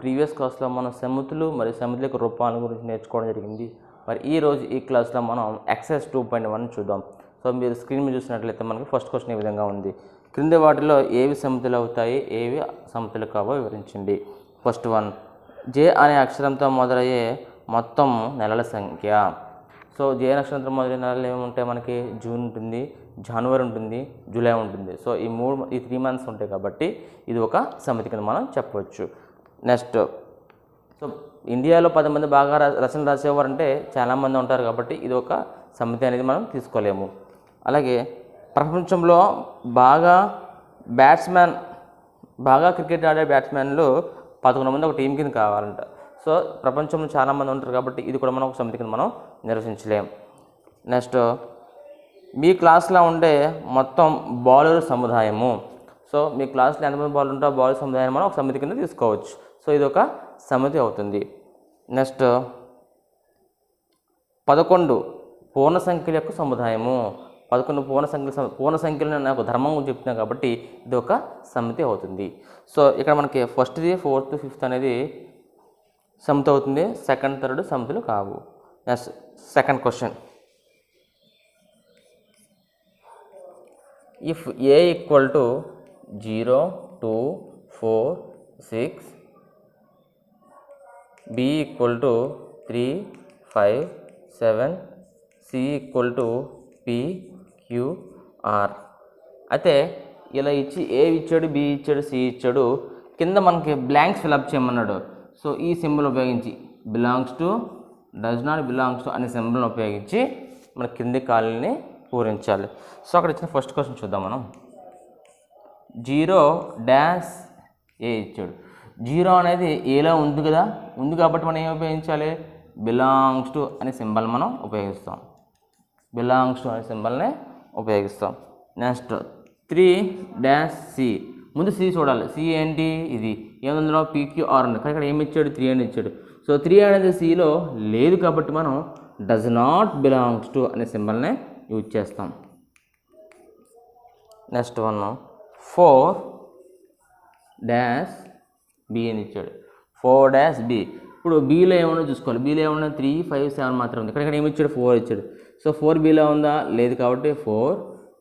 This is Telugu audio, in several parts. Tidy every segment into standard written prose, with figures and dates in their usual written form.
ప్రీవియస్ క్లాస్లో మనం సమితులు మరియు సమితుల యొక్క రూపాల గురించి నేర్చుకోవడం జరిగింది. మరి ఈరోజు ఈ క్లాస్లో మనం ఎక్సర్సైజ్ 2.1 చూద్దాం. సో మీరు స్క్రీన్ మీద చూసినట్లయితే మనకి ఫస్ట్ క్వశ్చన్ ఈ విధంగా ఉంది. క్రింది వాటిలో ఏవి సమితులు అవుతాయి, ఏవి సమితులు కావో వివరించండి. ఫస్ట్ వన్, జే అనే అక్షరంతో మొదలయ్యే మొత్తం నెలల సంఖ్య. సో జే అక్షరంతో మొదలైన నెలలు ఏముంటాయి, మనకి జూన్ ఉంటుంది, జనవరి ఉంటుంది, జూలై ఉంటుంది. సో ఈ 3 మంత్స్ ఉంటాయి కాబట్టి ఇది ఒక సమితి కింద మనం చెప్పవచ్చు. నెక్స్ట్, సో ఇండియాలో 10 మంది బాగా రచనలు రాసేవారంటే చాలామంది ఉంటారు కాబట్టి ఇది ఒక సమితి అనేది మనం తీసుకోలేము. అలాగే ప్రపంచంలో బాగా క్రికెట్ ఆడే బ్యాట్స్మెన్లు 11 మంది ఒక టీం కింద కావాలంట. సో ప్రపంచంలో చాలామంది ఉంటారు కాబట్టి ఇది కూడా మనం ఒక సమితి కింద మనం నిర్వచించలేము. నెక్స్ట్, మీ క్లాస్లో ఉండే మొత్తం బౌలర్ సముదాయము. సో మీ క్లాస్లో ఎంతమంది బౌలర్ ఉంటారో బౌలర్ సముదాయం మనం ఒక సమితి కింద తీసుకోవచ్చు. సో ఇది ఒక సమితి అవుతుంది. నెక్స్ట్, 11 పూర్ణ సంఖ్యల యొక్క సముదాయము. 11 పూర్ణ సంఖ్యలు నాకు ధర్మం గురించి చెప్తున్నాను కాబట్టి ఇది ఒక సమితి అవుతుంది. సో ఇక్కడ మనకి ఫస్ట్ది, 4th, 5th అనేది సమితి అవుతుంది. 2nd, 3rd సమితులు కావు. Next second question, if A equal to 0, 2, 4, 6, B equal to 3, 5, 7, C equal to P, Q, R. అయితే ఇలా ఇచ్చి ఏ ఇచ్చాడు, బి ఇచ్చాడు, సి ఇచ్చాడు, కింద మనకి బ్లాంక్స్ ఫిల్అప్ చేయమన్నాడు. సో ఈ సింబల్ ఉపయోగించి belongs to, does not belongs to అనే సింబల్ని ఉపయోగించి మన కింది ఖాళీని పూరించాలి. సో అక్కడ ఇచ్చిన ఫస్ట్ క్వశ్చన్ చూద్దాం మనం. 0 డాష్ ఏ ఇచ్చాడు. 0 అనేది ఏలో ఉంది కదా, ఉంది కాబట్టి మనం ఏం ఉపయోగించాలి, బిలాంగ్స్ టు అనే సింబల్ మనం ఉపయోగిస్తాం. బిలాంగ్స్ టు అనే సింబల్ని ఉపయోగిస్తాం. నెక్స్ట్ 3 డాష్ సి, ముందు సి చూడాలి. సి ఏంటి, ఇది ఏముందో PQR ఉంది కానీ ఇక్కడ ఏమి ఇచ్చాడు, 3 అని ఇచ్చాడు. సో 3 అనేది సిలో లేదు కాబట్టి మనం డస్ నాట్ బిలాంగ్స్ టు అనే సింబల్ని యూజ్ చేస్తాం. నెక్స్ట్ వన్, 4 డాష్ బి అని ఇచ్చాడు. 4 డాష్ బి. ఇప్పుడు బీలో ఏమన్నా చూసుకోవాలి. బీలో ఏమన్నా 3, 5, 7 మాత్రం ఉంది. ఇక్కడ ఏమి ఇచ్చాడు, 4 ఇచ్చాడు. సో 4 బీలో ఉందా, లేదు కాబట్టి 4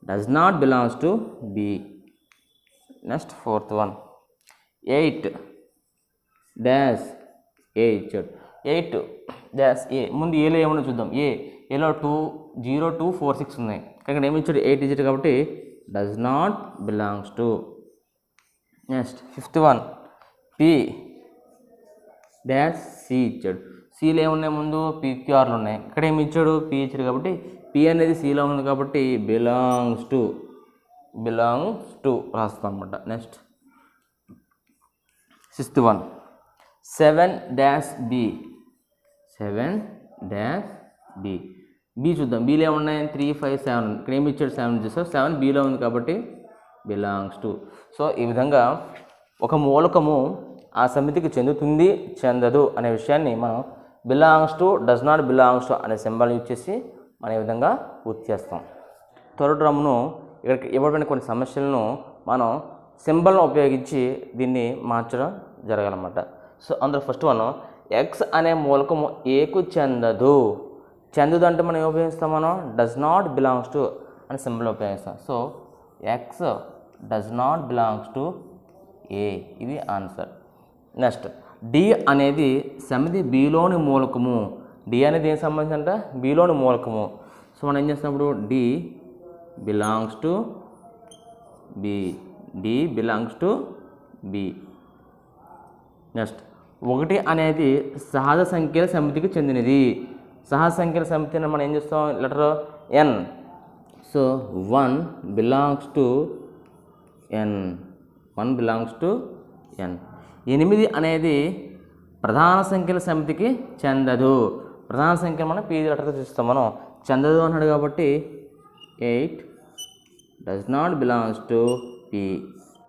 does not belongs to B. Next 4th one, 8 dash A ఇచ్చాడు. 8 డాష్ ఏ, ముందు ఏలో ఏమన్నా చూద్దాం. ఏలో 2, 0, 2, 4, 6 ఉన్నాయి. ఇక్కడ ఏమి ఇచ్చాడు, 8 ఇచ్చాడు కాబట్టి does not belongs to. Next 5th one, P dash C ఇచ్చాడు. సిలో ఏమున్నాయి, ముందు PQRలు ఉన్నాయి. ఇక్కడ ఏమి ఇచ్చాడు, పి ఇచ్చాడు కాబట్టి పి అనేది సిలో ఉంది కాబట్టి బిలాంగ్స్ టు రాస్తాం అనమాట. Next 6th one, 7 dash B. 7 dash B. B చూద్దాం. బీలో ఏమున్నాయి, 3, 5, 7. ఇక్కడ ఏమి ఇచ్చాడు, 7 చేస్తాం. 7 బీలో ఉంది కాబట్టి బిలాంగ్స్ టు. సో ఈ విధంగా ఒక మూలకము ఆ సమితికి చెందుతుంది, చెందదు అనే విషయాన్ని మనం belongs to, does not belongs to అనే సింబల్ యూజ్ చేసి మనం ఈ విధంగా పూర్తి చేస్తాం. థర్డ్ రమ్ను ఇక్కడ ఇవ్వబడిన కొన్ని సమస్యలను మనం సింబల్ను ఉపయోగించి దీన్ని మార్చడం జరగాలన్నమాట. సో అందులో ఫస్ట్ వన్, ఎక్స్ అనే మూలకము ఏకు చెందదు. చెందదు అంటే మనం ఏం ఉపయోగిస్తాం, మనం డస్ నాట్ బిలాంగ్స్ టు అనే సింబల్ ఉపయోగిస్తాం. So X does not belongs to A, ఇది ఆన్సర్. నెక్స్ట్, డి అనేది సమితి బిలోని మూలకము. డి అనేది ఏం సంబంధించి అంటే బిలోని మూలకము. సో మనం ఏం చేస్తున్నప్పుడు D belongs to B. D belongs to B. Next, 1 అనేది సహజ సంఖ్యల సమితికి చెందినది. సహజ సంఖ్యల సమితిని మనం ఏం చేస్తాం, letter N. So 1 belongs to N. 1 belongs to N. 8 అనేది ప్రధాన సంఖ్యల సమితికి చెందదు. ప్రధాన సంఖ్య మనం పీ లెటర్తో చూస్తాం. మనం చెందదు అన్నాడు కాబట్టి 8 does not belongs to P.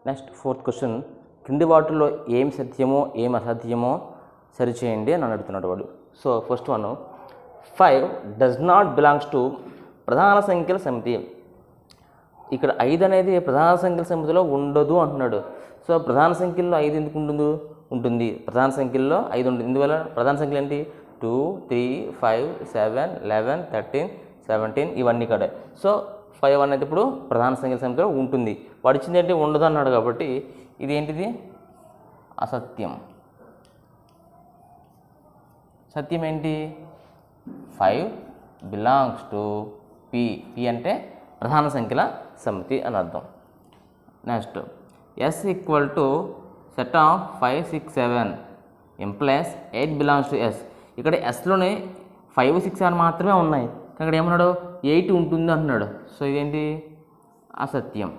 Next 4th question, కింది వాటిల్లో ఏం సత్యమో ఏం అసత్యమో సరిచేయండి అని అడుగుతున్నాడు వాడు. So first one, 5 does not belongs to ప్రధాన సంఖ్యల సమితి. ఇక్కడ 5 అనేది ప్రధాన సంఖ్యల సమితిలో ఉండదు అంటున్నాడు. సో ప్రధాన సంఖ్యల్లో 5 ఎందుకు ఉంటుంది, ఉంటుంది. ప్రధాన సంఖ్యల్లో 5 ఉంటుంది. ఇందువల్ల ప్రధాన సంఖ్యలు ఏంటి 2, 3, 5, 7, 11, 13, 17 ఇవన్నీ కూడా. సో 5 అనేది ఇప్పుడు ప్రధాన సంఖ్యల సమితిలో ఉంటుంది. వాడు ఇచ్చింది ఏంటి ఉండదు అన్నాడు కాబట్టి ఇది ఏంటిది అసత్యం. సత్యం ఏంటి 5 బిలాంగ్స్ టు పి. పి అంటే ప్రధాన సంఖ్యల సమితి అని అర్థం. Next S equal to set of 5, 6, 7 implies 8 belongs to S. ఇక్కడ ఎస్లోనే 5, 6, 7 మాత్రమే ఉన్నాయి. ఇక్కడ ఏమన్నాడు 8 ఉంటుంది అంటున్నాడు. సో ఇదేంటి అసత్యం.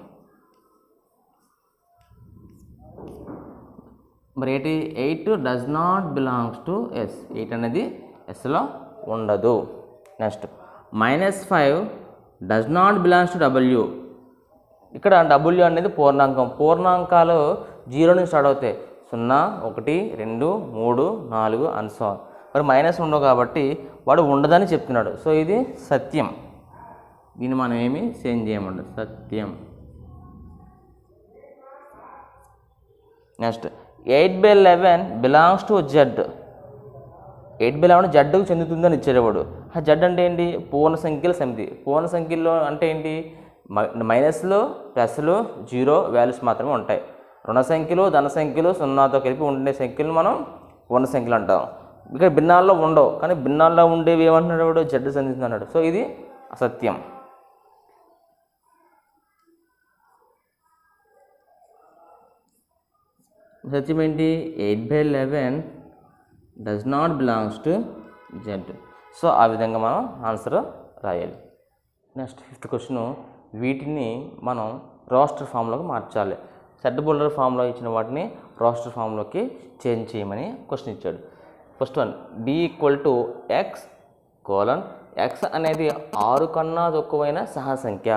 మరి 8 does not belongs to S. 8 అనేది ఎస్లో ఉండదు. Next -5 does not belongs to W. ఇక్కడ డబ్ల్యూ అనేది పూర్ణాంకం. పూర్ణాంకాలు 0 నుంచి స్టార్ట్ అవుతాయి. 0, 1, 2, 3, 4 అండ్ సో ఆన్. మరి మైనస్ ఉండవు కాబట్టి వాడు ఉండదని చెప్తున్నాడు. సో ఇది సత్యం. దీన్ని మనం ఏమి చేంజ్ చేయమండి సత్యం. Next 8/11 belongs to Z. 8/11 జడ్కు చెందుతుందని ఇచ్చేవాడు. ఆ జడ్ అంటే ఏంటి పూర్ణ సంఖ్యల సమితి. పూర్ణ సంఖ్యల్లో అంటే ఏంటి మైనస్లు ప్లస్లు 0 వాల్యూస్ మాత్రమే ఉంటాయి. రుణ సంఖ్యలు ధన సంఖ్యలు 0తో కలిపి ఉండే సంఖ్యలు మనం పూర్ణ సంఖ్యలు అంటాం. ఇక్కడ భిన్నాల్లో ఉండవు కానీ భిన్నాల్లో ఉండేవి ఏమంటున్నాడు వాడు జడ్ చెందుతుంది అన్నాడు. సో ఇది అసత్యం. సత్యం ఏంటి 8/11 does not belongs to Z. So ఆ విధంగా మనం ఆన్సర్ రాయాలి. నెక్స్ట్ 5th క్వశ్చన్, వీటిని మనం రోస్టర్ ఫామ్లోకి మార్చాలి. సెట్ బోల్డర్ ఫామ్లో ఇచ్చిన వాటిని రోస్టర్ ఫామ్లోకి చేంజ్ చేయమని క్వశ్చన్ ఇచ్చాడు. First one b = x: x అనేది 6 కన్నా తక్కువైన సహజ సంఖ్య.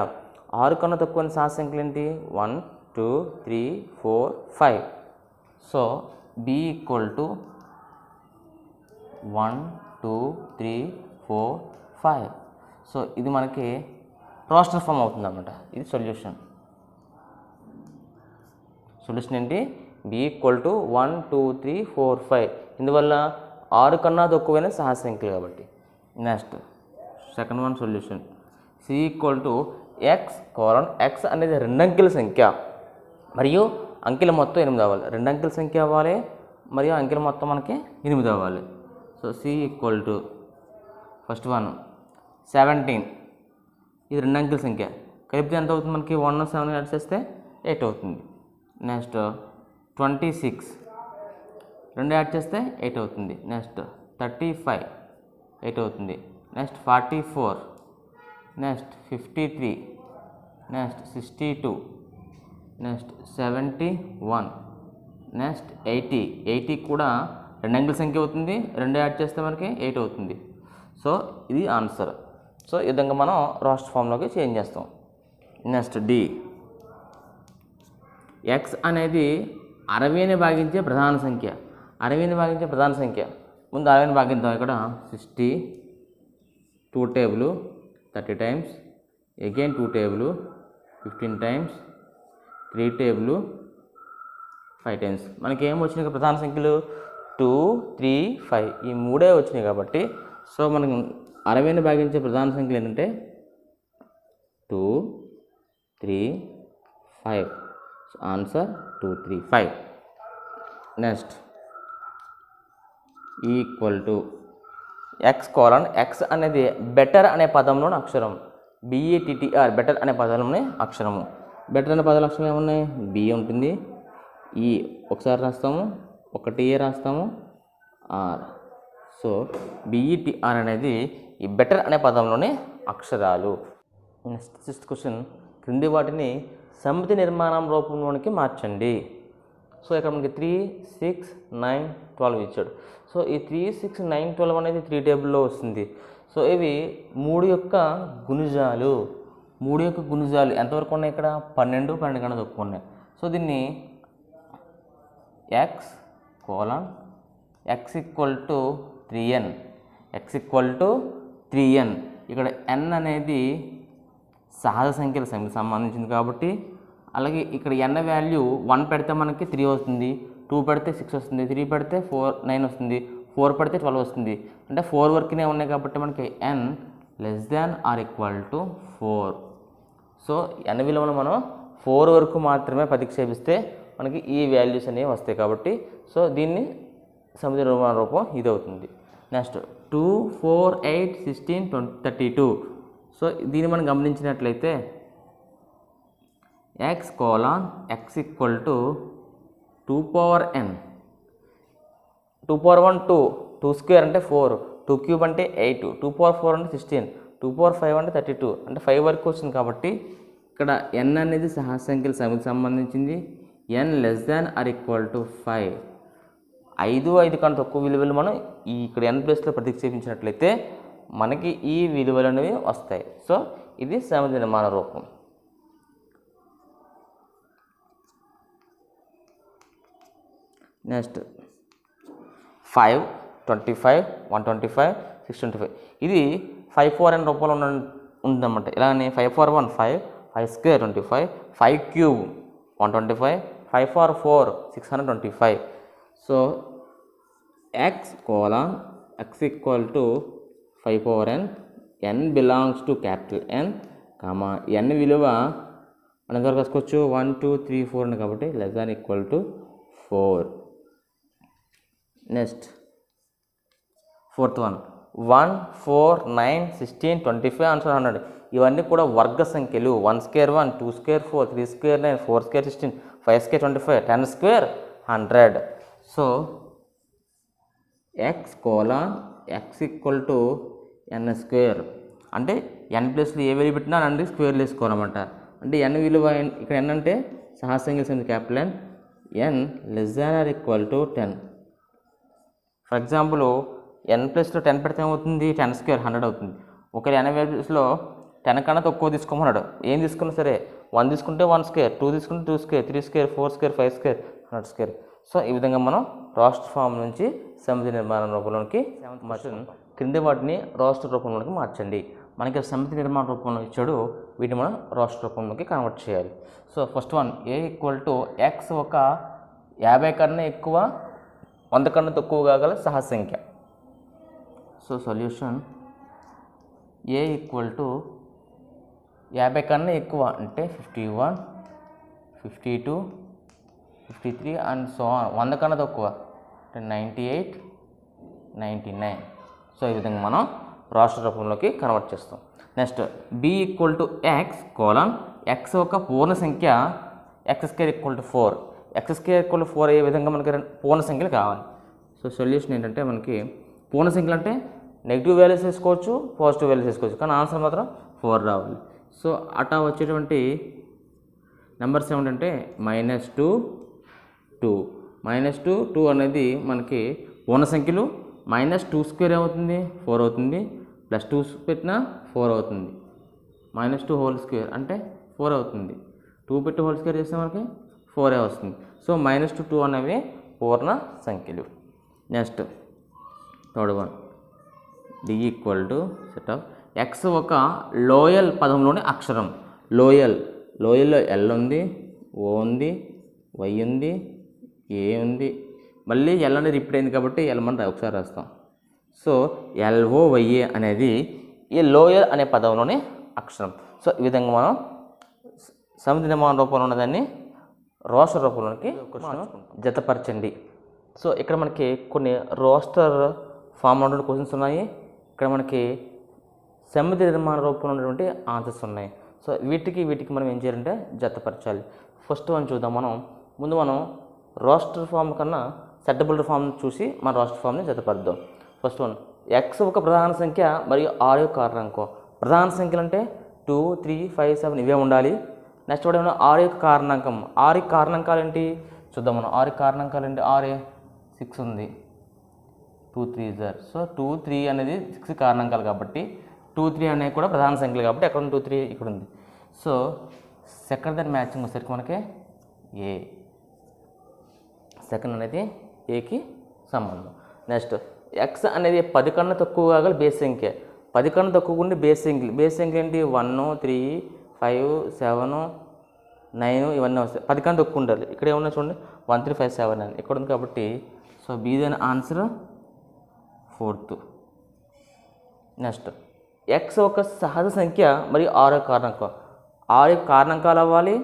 6 కన్నా తక్కువైన సహజ సంఖ్యలు ఏంటి 1, 2, 3, 4, 5. So b = 1, 2, 3, 4, 5. సో ఇది మనకి రోస్టర్ ఫామ్ అవుతుంది అన్నమాట. ఇది సొల్యూషన్. సొల్యూషన్ ఏంటి b = 1, 2, 3, 4, 5. ఇందువల్ల 6 కన్నా తక్కువైన సహజ సంఖ్యలు కాబట్టి. Next second one solution c = x: x అనేది 2 అంకెల సంఖ్య మరియు అంకెల మొత్తం 8 అవ్వాలి. 2 అంకెల సంఖ్య అవ్వాలి మరియు అంకెల మొత్తం మనకి 8 అవ్వాలి. So c = first one 17. ఇది 2 అంకెల సంఖ్య. కలిపితే ఎంత అవుతుంది మనకి 1, 7 యాడ్ చేస్తే 8 అవుతుంది. నెక్స్ట్ 26 2 యాడ్ చేస్తే 8 అవుతుంది. నెక్స్ట్ 35 8 అవుతుంది. Next 44, next 53, next 62, next 71, next 80 కూడా 2 అంకెల సంఖ్య అవుతుంది. 2 యాడ్ చేస్తే మనకి 8 అవుతుంది. సో ఇది ఆన్సర్. సో ఈ విధంగా మనం రోస్టర్ ఫామ్లోకి చేంజ్ చేస్తాం. నెక్స్ట్ d, x అనేది 60ని భాగించే ప్రధాన సంఖ్య. 60ని భాగించే ప్రధాన సంఖ్య. ముందు 60ని భాగిద్దాం. ఇక్కడ 60 2 table 30 times, again 2 table 15 times, 3 table 5 times. మనకి ఏం వచ్చినాయి ప్రధాన సంఖ్యలు 2, 3, 5 ఈ 3 వచ్చినాయి కాబట్టి సో మనకు 60ని భాగించే ప్రధాన సంఖ్యలు ఏంటంటే 2, 3, 5. So answer 2, 3, 5. Next x: x అనేది బెటర్ అనే పదంలోని అక్షరం. BETTR బెటర్ అనే పదంలోని అక్షరము. బెటర్ అనే పదాల అక్షరం ఏమున్నాయి B ఉంటుంది, E ఒకసారి రాస్తాము, 1 A రాస్తాము, R. సో BETR అనేది ఈ బెటర్ అనే పదంలోని అక్షరాలు. నెక్స్ట్ 6th క్వశ్చన్, క్రింది వాటిని సమితి నిర్మాణం రూపంలోనికి మార్చండి. సో ఇక్కడ మనకి 3, 6, 9, 12 ఇచ్చాడు. సో ఈ 3, 6, 9, 12 అనేది 3 టేబుల్లో వస్తుంది. సో ఇవి 3 యొక్క గుణిజాలు. 3 యొక్క గుణిజాలు ఎంతవరకు ఉన్నాయి ఇక్కడ 12 కన్నా తక్కువ ఉన్నాయి. సో దీన్ని x: x = 3n. x = 3n. ఇక్కడ n అనేది సహజ సంఖ్యల సంఖ్యకు సంబంధించింది కాబట్టి అలాగే ఇక్కడ n వాల్యూ 1 పెడితే మనకి 3 వస్తుంది, 2 పెడితే 6 వస్తుంది, 3 పెడితే 9 వస్తుంది, 4 పెడితే 12 వస్తుంది. అంటే 4 వరకునే ఉన్నాయి కాబట్టి మనకి n less than or equal to 4. So n విలువను మనం 4 వరకు మాత్రమే ప్రతిక్షేపిస్తే మనకి ఈ వాల్యూస్ అనేవి వస్తాయి కాబట్టి సో దీన్ని సమితి నిర్మాణ రూపం ఇది అవుతుంది. నెక్స్ట్ 2, 4, 8, 16, 32. సో దీన్ని మనం గమనించినట్లయితే x equal to 2 power n, 2 power 1 2 square అంటే 4, 2 క్యూబ్ అంటే 8, 2 పవర్ 4 అంటే 16, 2 పవర్ 5 అంటే 32 అంటే 5 వరకు వచ్చింది కాబట్టి ఇక్కడ n అనేది సహజ సంఖ్యల సమితికి సంబంధించింది. n less than or equal to 5. 5 కన్నా తక్కువ విలువలు మనం ఇక్కడ n ప్లేస్లో ప్రతిక్షేపించినట్లయితే మనకి ఈ విలువలు అనేవి వస్తాయి. సో ఇది సమితి నిర్మాణ రూపం. నెక్స్ట్ 5, 25, 125, 625. ఇది 5 4 n రూపంలో ఉందన్నమాట. ఇలానే 5 4 1 5, 5 square 25, 5 cube 125, 5 4 4 625. So x equal to 5 power n, n belongs to capital N, n విలువ మనం ఎంతవరకు రాసుకోవచ్చు 1 2 3 4 అని కాబట్టి less than equal to 4. Next 4th one 1 4 9 16 25 answer 100. ఇవన్నీ కూడా వర్గ సంఖ్యలు. 1 square 1, 2 square 4, 3 square 9, 4 square 16, 5 square 25, 10 square 100. So x equal to n square అంటే n ప్లస్లో ఏ వాల్యూ పెట్టినా అన్ని స్క్వేర్లు వేసుకోవాలన్నమాట. అంటే n విలువ ఇక్కడ n అంటే సహజ సంఖ్యల సమితి capital n less than or equal to 10. For example n ప్లస్లో 10 పెడితే ఏమవుతుంది 10 స్క్వేర్ 100 అవుతుంది. ఒకవేళ n ప్లస్లో 10 కన్నా తక్కువ తీసుకోమన్నాడు. ఏం తీసుకున్నా సరే 1 తీసుకుంటే 1 స్క్వేర్, 2 తీసుకుంటే 2 square, 3 square, 4 square, 5 square, 100 square. So ఈ విధంగా మనం రోస్టర్ ఫామ్ నుంచి సమితి నిర్మాణ రూపంలోకి క్రింది వాటిని రోస్టర్ రూపంలోకి మార్చండి. మనకి సమితి నిర్మాణ రూపంలో ఇచ్చాడు, వీటిని మనం రోస్టర్ రూపంలోకి కన్వర్ట్ చేయాలి. So first one a equal to x ఒక 50 కన్నా ఎక్కువ 100 కన్నా తక్కువ కాగల సహజ సంఖ్య. So solution a equal to 50 కన్నా ఎక్కువ అంటే 51, 52, 53 అండ్ సో ఆన్. 100 కన్నా తక్కువ అంటే 98, 99. సో ఈ విధంగా మనం రోస్టర్ రూపంలోకి కన్వర్ట్ చేస్తాం. Next b equal to x x ఒక పూర్ణ సంఖ్య x square equal to 4, x square equal to 4 అయ్యే విధంగా మనకి పూర్ణ సంఖ్యలు కావాలి. సో సొల్యూషన్ ఏంటంటే మనకి పూర్ణ సంఖ్యలు అంటే నెగిటివ్ వాల్యూస్ వేసుకోవచ్చు, పాజిటివ్ వాల్యూస్ వేసుకోవచ్చు, కానీ ఆన్సర్ మాత్రం 4 రావాలి. సో అటా వచ్చేటువంటి నెంబర్స్ ఏమిటంటే -2, 2 -2 2 అనేది మనకి పూర్ణ సంఖ్యలు. -2 స్క్వేర్ అవుతుంది 4 అవుతుంది, +2 పెట్టినా 4 అవుతుంది, -2 హోల్ స్క్వేర్ అంటే 4 అవుతుంది, 2 పెట్టి హోల్ స్క్వేర్ చేస్తే మనకి 4 వస్తుంది. సో -2 2 అనేవి పూర్ణ సంఖ్యలు. Next third one d equal to set of x ఒక లోయల్ పదంలోని అక్షరం. లోయల్లో L ఉంది, O ఉంది, Y ఉంది, A ఉంది, మళ్ళీ L అనేది రిపీట్ అయింది కాబట్టి L మనం ఒకసారి రాస్తాం. సో LOYA అనేది ఈ లోయల్ అనే పదంలోని అక్షరం. సో ఈ విధంగా మనం సమితి నిర్మాణ రూపంలో ఉన్నదాన్ని రోస్టర్ రూపంలోకి జతపరచండి. సో ఇక్కడ మనకి కొన్ని రోస్టర్ ఫామ్లో ఉన్నటువంటి క్వశ్చన్స్ ఉన్నాయి, ఇక్కడ మనకి సమితి నిర్మాణ రూపంలో ఉన్నటువంటి ఆన్సర్స్ ఉన్నాయి. సో వీటికి మనం ఏం చేయాలంటే జతపరచాలి. ఫస్ట్ వన్ చూద్దాం. ముందు మనం రోస్టర్ ఫామ్ కన్నా సెట్టబుల్ ఫామ్ చూసి మన రోస్టర్ ఫామ్ని జతపరుద్దాం. ఫస్ట్ వన్ x ఒక ప్రధాన సంఖ్య మరియు r యొక్క కారణాంకం. ప్రధాన సంఖ్యలు అంటే 2, 3, 5, 7 ఇవే ఉండాలి. నెక్స్ట్ వాడు ఏమన్నా r యొక్క కారణాంకం. r యొక్క కారణాంకాలు ఏంటి చూద్దాం మనం. r యొక్క కారణాంకాలు ఏంటి? r 6 ఉంది, 2 3 జార్. సో 2 3 అనేది 6 కారణాంకాలు కాబట్టి 2 3 అనేవి కూడా ప్రధాన సంఖ్యలు కాబట్టి ఎక్కడ ఉంది 2 3 ఇక్కడ ఉంది. సో సెకండ్ దాని మ్యాచింగ్ వచ్చేసరికి మనకి ఏ, సెకండ్ అనేది ఏకి సంబంధం. నెక్స్ట్ x అనేది 10 కన్నా తక్కువ కాగల బేస్ సంఖ్య. 10 కన్నా తక్కువ ఉండే బేస్ సంఖ్య ఏంటి? 1 3 5 7 9 ఇవన్నీ వస్తాయి. 10 కన్నా తక్కువ ఉండాలి. ఇక్కడ ఏమన్నా చూడండి 1 3 5 7 అని ఇక్కడ ఉంది కాబట్టి సో బి దాని ఆన్సర్ 4th. నెక్స్ట్ ఎక్స్ ఒక సహజ సంఖ్య మరియు ఆరు యొక్క కారణాంకం. 6 యొక్క కారణాంకాలు అవ్వాలి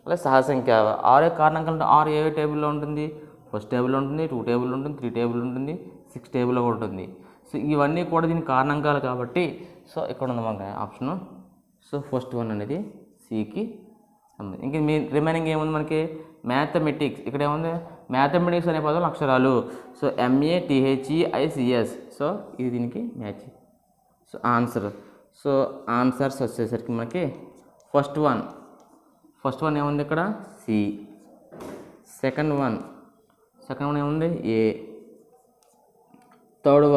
అలాగే సహజ సంఖ్య అవ్వాలి. 6 యొక్క కారణాంకాలు అంటే 6 ఏ టేబుల్లో ఉంటుంది? ఫస్ట్ టేబుల్లో ఉంటుంది, 2 టేబుల్ ఉంటుంది, 3 టేబుల్ ఉంటుంది, 6 టేబుల్లో కూడా ఉంటుంది. సో ఇవన్నీ కూడా దీని కారణాంకాలు కాబట్టి సో ఇక్కడ ఉంది మనకి ఆప్షన్. సో ఫస్ట్ వన్ అనేది సికి సంబంధించి. ఇంక రిమైనింగ్ ఏముంది మనకి? మ్యాథమెటిక్స్. ఇక్కడ ఏముంది? మ్యాథమెటిక్స్ అనే పదం అక్షరాలు. So MATHEICS. సో ఇది దీనికి మ్యాచ్. సో ఆన్సర్స్ వచ్చేసరికి మనకి ఫస్ట్ వన్ ఏముంది ఇక్కడ? సి. సెకండ్ వన్ ఏముంది? ఏ. థర్డ్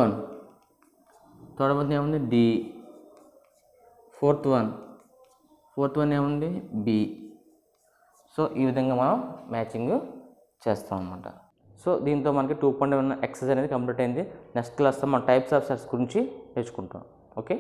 వన్ ఏముంది? డి. ఫోర్త్ వన్ ఏముంది? బి. సో ఈ విధంగా మనం మ్యాచింగ్ చేస్తాం అన్నమాట. సో దీంతో మనకి 2.1 ఎక్సర్సైజ్ అనేది కంప్లీట్ అయింది. నెక్స్ట్ క్లాస్లో మనం టైప్స్ ఆఫ్ సెట్స్ గురించి నేర్చుకుంటాం. ఓకే.